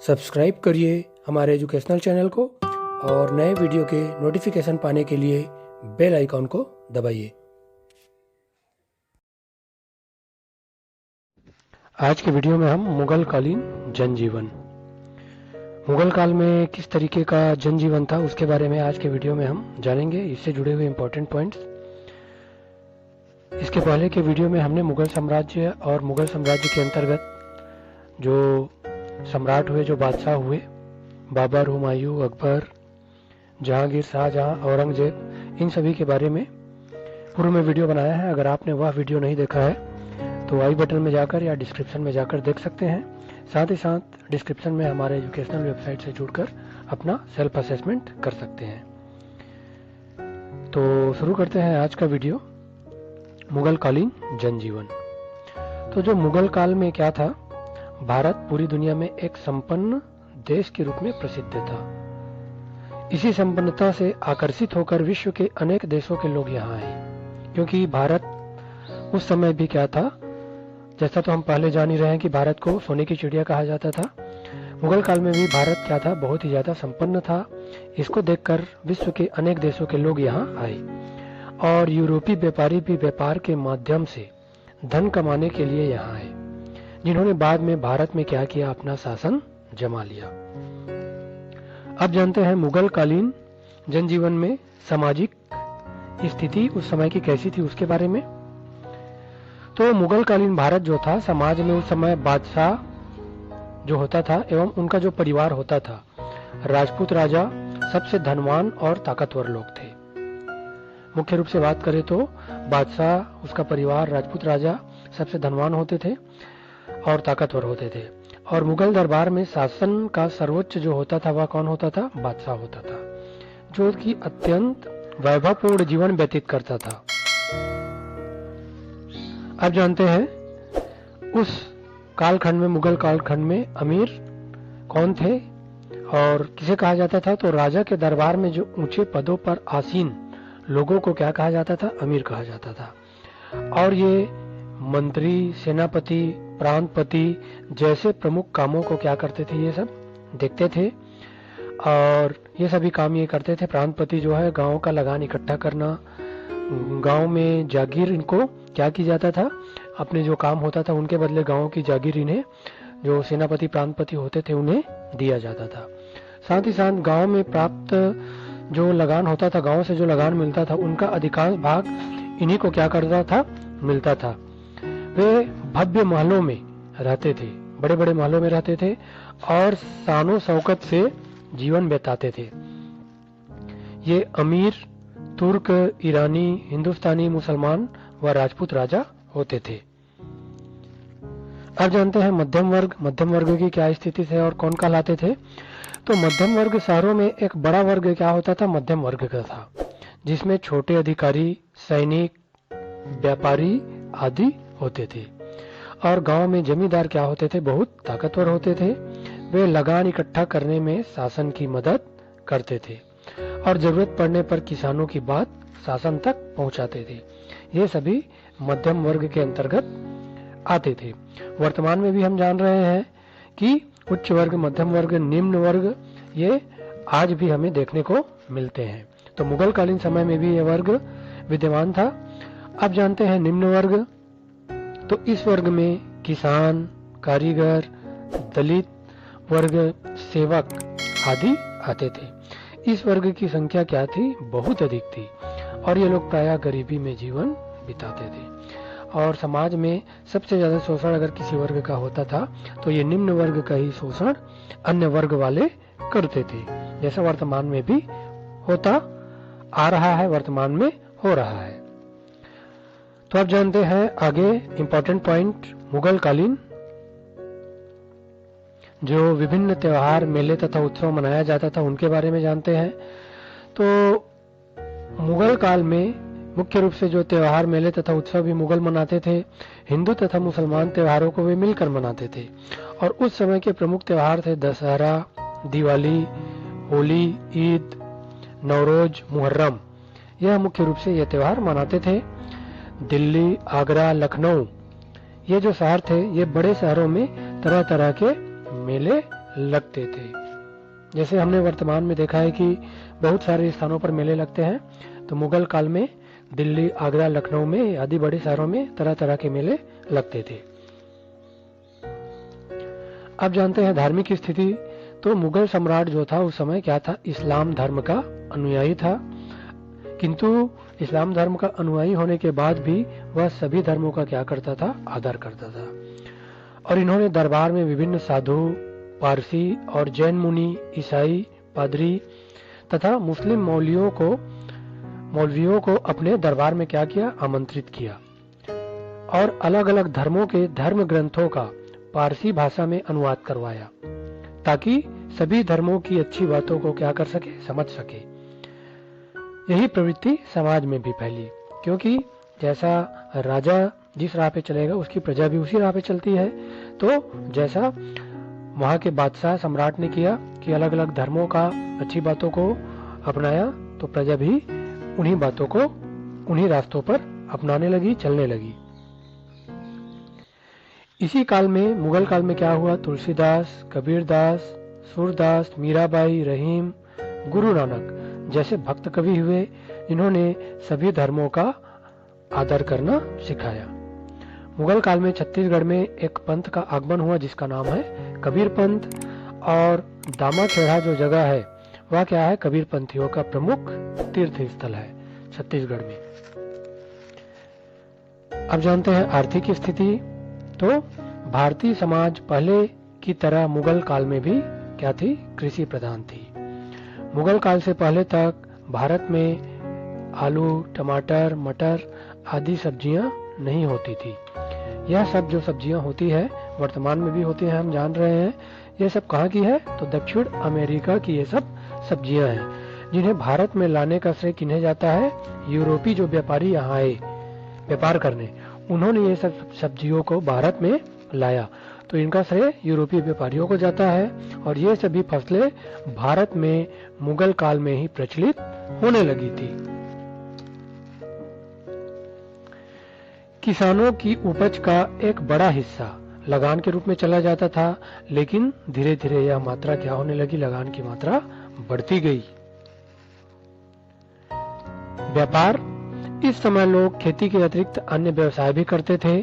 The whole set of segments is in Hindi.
सब्सक्राइब करिए हमारे एजुकेशनल चैनल को और नए वीडियो के नोटिफिकेशन पाने के लिए बेल आइकॉन को दबाइए। आज के वीडियो में हम मुगल कालीन जनजीवन, मुगल काल में किस तरीके का जनजीवन था उसके बारे में आज के वीडियो में हम जानेंगे, इससे जुड़े हुए इम्पोर्टेंट पॉइंट्स। इसके पहले के वीडियो में हमने मुगल साम्राज्य और मुगल साम्राज्य के अंतर्गत जो सम्राट हुए, जो बादशाह हुए, बाबर, हुमायूं, अकबर, जहांगीर, शाहजहां, औरंगजेब, इन सभी के बारे में पूर्व में वीडियो बनाया है। अगर आपने वह वीडियो नहीं देखा है तो आई बटन में जाकर या डिस्क्रिप्शन में जाकर देख सकते हैं। साथ ही साथ डिस्क्रिप्शन में हमारे एजुकेशनल वेबसाइट से जुड़कर अपना सेल्फ असेसमेंट कर सकते हैं। तो शुरू करते हैं आज का वीडियो, मुगल कालीन जनजीवन। तो जो मुगल काल में क्या था, भारत पूरी दुनिया में एक संपन्न देश के रूप में प्रसिद्ध था। इसी संपन्नता से आकर्षित होकर विश्व के अनेक देशों के लोग यहाँ आए, क्योंकि भारत उस समय भी क्या था, जैसा तो हम पहले जान ही रहे हैं कि भारत को सोने की चिड़िया कहा जाता था। मुगल काल में भी भारत क्या था, बहुत ही ज्यादा संपन्न था। इसको देखकर विश्व के अनेक देशों के लोग यहाँ आए और यूरोपीय व्यापारी भी व्यापार के माध्यम से धन कमाने के लिए यहाँ आए, जिन्होंने बाद में भारत में क्या किया, अपना शासन जमा लिया। अब जानते हैं मुगल कालीन जनजीवन में सामाजिक स्थिति उस समय की कैसी थी उसके बारे में। तो मुगल कालीन भारत जो था, समाज में उस समय बादशाह जो होता था एवं उनका जो परिवार होता था, राजपूत राजा सबसे धनवान और ताकतवर लोग थे। मुख्य रूप से बात करें तो बादशाह, उसका परिवार, राजपूत राजा सबसे धनवान होते थे और ताकतवर होते थे। और मुगल दरबार में शासन का सर्वोच्च जो होता था वह कौन होता था, बादशाह होता था, जो कि अत्यंत वैभवपूर्ण जीवन व्यतीत करता था। अब जानते हैं उस कालखंड में, मुगल कालखंड में अमीर कौन थे और किसे कहा जाता था। तो राजा के दरबार में जो ऊंचे पदों पर आसीन लोगों को क्या कहा जाता था, अमीर कहा जाता था। और ये मंत्री, सेनापति, प्रांतपति जैसे प्रमुख कामों को क्या करते थे, ये सब देखते थे और ये सभी काम ये करते थे। प्रांतपति जो है, गांव का लगान इकट्ठा करना, गांव में जागीर इनको क्या की जाता था, अपने जो काम होता था उनके बदले गांव की जागीर इन्हें, जो सेनापति प्रांतपति होते थे, उन्हें दिया जाता था। साथ ही साथ गांव में प्राप्त जो लगान होता था, गांव से जो लगान मिलता था, उनका अधिकांश भाग इन्हीं को क्या करता था, मिलता था। वे भव्य महलों में रहते थे, बड़े बड़े महलों में रहते थे और शानो शौकत से जीवन बिताते थे। ये अमीर तुर्क, ईरानी, हिंदुस्तानी, मुसलमान व राजपूत राजा होते थे। अब जानते हैं मध्यम वर्ग, मध्यम वर्ग की क्या स्थिति है और कौन कहलाते थे। तो मध्यम वर्ग शहरों में एक बड़ा वर्ग क्या होता था, मध्यम वर्ग का था, जिसमें छोटे अधिकारी, सैनिक, व्यापारी आदि होते थे। और गांव में जमींदार क्या होते थे, बहुत ताकतवर होते थे। वे लगान इकट्ठा करने में शासन की मदद करते थे और जरूरत पड़ने पर किसानों की बात शासन तक पहुंचाते थे। ये सभी मध्यम वर्ग के अंतर्गत आते थे। वर्तमान में भी हम जान रहे हैं कि उच्च वर्ग, मध्यम वर्ग, निम्न वर्ग, ये आज भी हमें देखने को मिलते हैं। तो मुगल कालीन समय में भी ये वर्ग विद्यमान था। अब जानते हैं निम्न वर्ग। तो इस वर्ग में किसान, कारीगर, दलित वर्ग, सेवक आदि आते थे। इस वर्ग की संख्या क्या थी, बहुत अधिक थी और ये लोग प्रायः गरीबी में जीवन बिताते थे। और समाज में सबसे ज्यादा शोषण अगर किसी वर्ग का होता था तो ये निम्न वर्ग का ही शोषण अन्य वर्ग वाले करते थे, जैसा वर्तमान में भी होता आ रहा है, वर्तमान में हो रहा है। तो अब जानते हैं आगे इंपॉर्टेंट पॉइंट, मुगल कालीन जो विभिन्न त्योहार, मेले तथा उत्सव मनाया जाता था उनके बारे में जानते हैं। तो मुगल काल में मुख्य रूप से जो त्योहार, मेले तथा उत्सव भी मुगल मनाते थे, हिंदू तथा मुसलमान त्योहारों को वे मिलकर मनाते थे। और उस समय के प्रमुख त्योहार थे दशहरा, दिवाली, होली, ईद, नवरोज, मुहर्रम। यह मुख्य रूप से ये त्योहार मनाते थे। दिल्ली, आगरा, लखनऊ, ये जो शहर थे, ये बड़े शहरों में तरह तरह के मेले लगते थे। जैसे हमने वर्तमान में देखा है कि बहुत सारे स्थानों पर मेले लगते हैं, तो मुगल काल में दिल्ली, आगरा, लखनऊ में आदि बड़े शहरों में तरह तरह के मेले लगते थे। अब जानते हैं धार्मिक स्थिति। तो मुगल सम्राट जो था उस समय क्या था, इस्लाम धर्म का अनुयायी था, किंतु इस्लाम धर्म का अनुयायी होने के बाद भी वह सभी धर्मों का क्या करता था, आदर करता था। और इन्होंने दरबार में विभिन्न साधु, पारसी और जैन मुनि, ईसाई, पादरी तथा मुस्लिम मौलवियों को अपने दरबार में क्या किया, आमंत्रित किया और अलग अलग धर्मों के धर्म ग्रंथों का पारसी भाषा में अनुवाद करवाया, ताकि सभी धर्मों की अच्छी बातों को क्या कर सके, समझ सके। यही प्रवृत्ति समाज में भी फैली, क्योंकि जैसा राजा जिस राह पे चलेगा उसकी प्रजा भी उसी राह पे चलती है। तो जैसा वहां के बादशाह सम्राट ने किया कि अलग अलग धर्मों का अच्छी बातों को अपनाया, तो प्रजा भी उन्हीं बातों को उन्हीं रास्तों पर अपनाने लगी, चलने लगी। इसी काल में, मुगल काल में क्या हुआ, तुलसीदास, कबीरदास, सूरदास, मीराबाई, रहीम, गुरु नानक जैसे भक्त कवि हुए, जिन्होंने सभी धर्मों का आदर करना सिखाया। मुगल काल में छत्तीसगढ़ में एक पंथ का आगमन हुआ जिसका नाम है कबीर पंथ, और दामाखेड़ा जो जगह है वह क्या है, कबीर पंथियों का प्रमुख तीर्थ स्थल है छत्तीसगढ़ में। अब जानते हैं आर्थिक स्थिति। तो भारतीय समाज पहले की तरह मुगल काल में भी क्या थी, कृषि प्रधान थी। मुगल काल से पहले तक भारत में आलू, टमाटर, मटर आदि सब्जियां नहीं होती थी। यह सब जो सब्जियां होती है वर्तमान में भी होती है, हम जान रहे हैं। यह सब कहाँ की है, तो दक्षिण अमेरिका की ये सब सब्जियां हैं, जिन्हें भारत में लाने का श्रेय किन्हें जाता है, यूरोपीय जो व्यापारी यहाँ आए व्यापार करने, उन्होंने ये सब सब्जियों को भारत में लाया, तो इनका श्रेय यूरोपीय व्यापारियों को जाता है। और ये सभी फसलें भारत में मुगल काल में ही प्रचलित होने लगी थी। किसानों की उपज का एक बड़ा हिस्सा लगान के रूप में चला जाता था, लेकिन धीरे धीरे यह मात्रा क्या होने लगी, लगान की मात्रा बढ़ती गई। व्यापार, इस समय लोग खेती के अतिरिक्त अन्य व्यवसाय भी करते थे।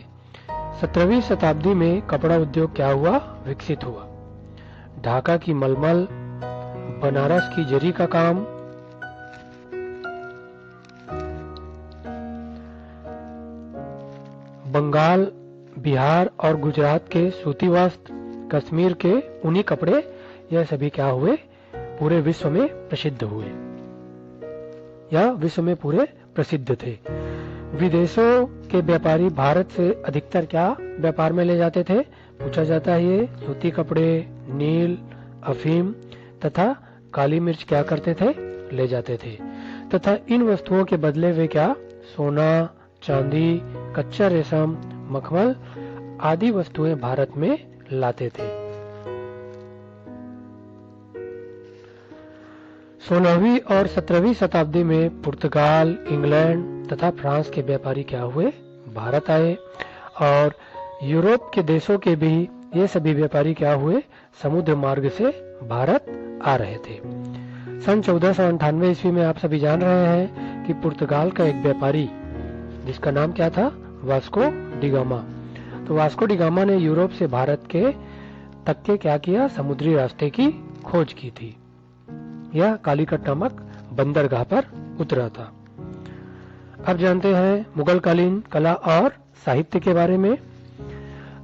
17वीं शताब्दी में कपड़ा उद्योग क्या हुआ, विकसित हुआ। ढाका की मलमल, बनारस की जरी का काम, बंगाल, बिहार और गुजरात के सूती वस्त्र, कश्मीर के ऊनी कपड़े, यह सभी क्या हुए, पूरे विश्व में प्रसिद्ध हुए, या विश्व में पूरे प्रसिद्ध थे। विदेशों के व्यापारी भारत से अधिकतर क्या व्यापार में ले जाते थे, पूछा जाता है ये सूती कपड़े, नील, अफीम तथा काली मिर्च क्या करते थे, ले जाते थे, तथा इन वस्तुओं के बदले वे क्या, सोना, चांदी, कच्चा रेशम, मखमल आदि वस्तुएं भारत में लाते थे। 16वीं और 17वीं शताब्दी में पुर्तगाल, इंग्लैंड तथा फ्रांस के व्यापारी क्या हुए, भारत आए, और यूरोप के देशों के भी ये सभी व्यापारी क्या हुए, समुद्र मार्ग से भारत आ रहे थे। सन 1498 ईस्वी में आप सभी जान रहे हैं कि पुर्तगाल का एक व्यापारी जिसका नाम क्या था, वास्को डी गामा, तो वास्को डी गामा ने यूरोप से भारत के तक के क्या किया, समुद्री रास्ते की खोज की थी। यह कालीकट नामक बंदरगाह पर उतरा था। अब जानते हैं मुगल कालीन कला और साहित्य के बारे में।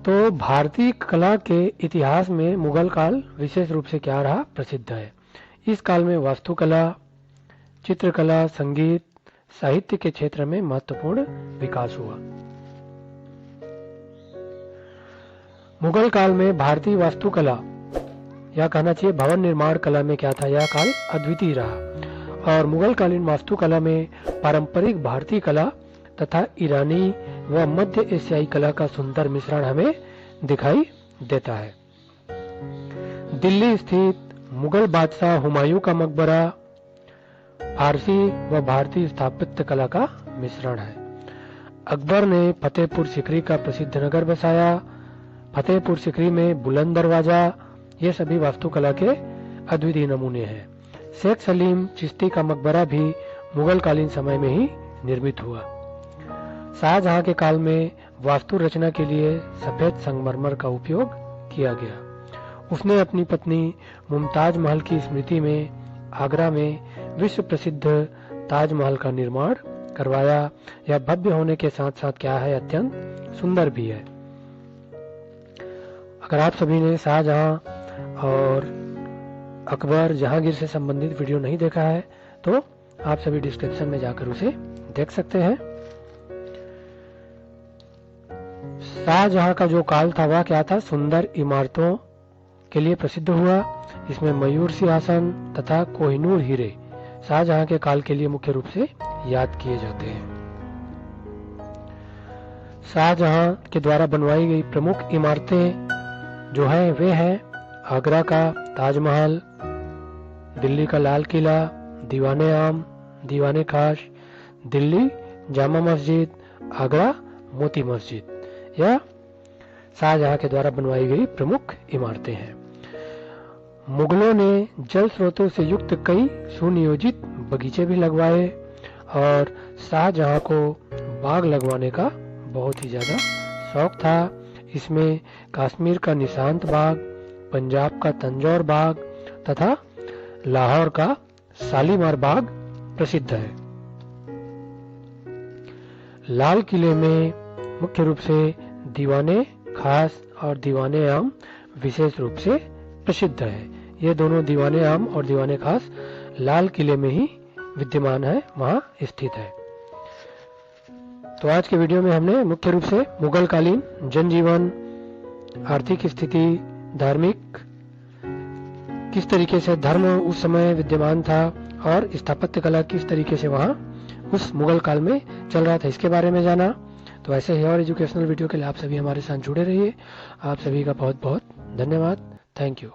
तो भारतीय कला के इतिहास में मुगल काल विशेष रूप से क्या रहा, प्रसिद्ध है। इस काल में वास्तुकला, चित्रकला, संगीत, साहित्य के क्षेत्र में महत्वपूर्ण विकास हुआ। मुगल काल में भारतीय वास्तुकला या कहना चाहिए भवन निर्माण कला में क्या था, यह काल अद्वितीय रहा। और मुगल कालीन वास्तुकला में पारंपरिक भारतीय कला तथा ईरानी व मध्य एशियाई कला का सुंदर मिश्रण हमें दिखाई देता है। दिल्ली स्थित मुगल बादशाह हुमायूं का मकबरा फारसी व भारतीय स्थापत्य कला का मिश्रण है। अकबर ने फतेहपुर सिकरी का प्रसिद्ध नगर बसाया। फतेहपुर सिकरी में बुलंद दरवाजा ये सभी वास्तुकला के अद्वितीय नमूने हैं। शेख सलीम चिश्ती का मकबरा भी मुगल कालीन समय में ही निर्मित हुआ। शाहजहां के काल में वास्तु रचना के लिए सफेद संगमरमर का उपयोग किया गया। उसने अपनी पत्नी मुमताज महल की स्मृति में आगरा में विश्व प्रसिद्ध ताजमहल का निर्माण करवाया। यह भव्य होने के साथ साथ क्या है, अत्यंत सुंदर भी है। अगर आप सभी ने शाहजहां और अकबर, जहांगीर से संबंधित वीडियो नहीं देखा है तो आप सभी डिस्क्रिप्शन में जाकर उसे देख सकते हैं। शाहजहां का जो काल था वह क्या था, सुंदर इमारतों के लिए प्रसिद्ध हुआ। इसमें मयूर सिंहासन तथा कोहिनूर हीरे शाहजहां के काल के लिए मुख्य रूप से याद किए जाते हैं। शाहजहां के द्वारा बनवाई गई प्रमुख इमारतें जो हैं वे हैं आगरा का ताजमहल, दिल्ली का लाल किला, दीवाने आम, दीवाने खास, दिल्ली जामा मस्जिद, आगरा मोती मस्जिद। यह शाहजहां के द्वारा बनवाई गई प्रमुख इमारतें हैं। मुगलों ने जल स्रोतों से युक्त कई सुनियोजित बगीचे भी लगवाए और शाहजहां को बाग लगवाने का बहुत ही ज्यादा शौक था। इसमें कश्मीर का निशांत बाग, पंजाब का तंजौर बाग तथा लाहौर का शालीमार बाग प्रसिद्ध है। लाल किले में मुख्य रूप से दीवाने खास और दीवाने आम विशेष रूप से प्रसिद्ध है। ये दोनों दीवाने आम और दीवाने खास लाल किले में ही विद्यमान है, वहां स्थित है। तो आज के वीडियो में हमने मुख्य रूप से मुगल कालीन जनजीवन, आर्थिक स्थिति, धार्मिक किस तरीके से धर्म उस समय विद्यमान था और स्थापत्य कला किस तरीके से वहां उस मुगल काल में चल रहा था, इसके बारे में जाना। तो ऐसे ही और एजुकेशनल वीडियो के लिए आप सभी हमारे साथ जुड़े रहिए। आप सभी का बहुत बहुत धन्यवाद। Thank you.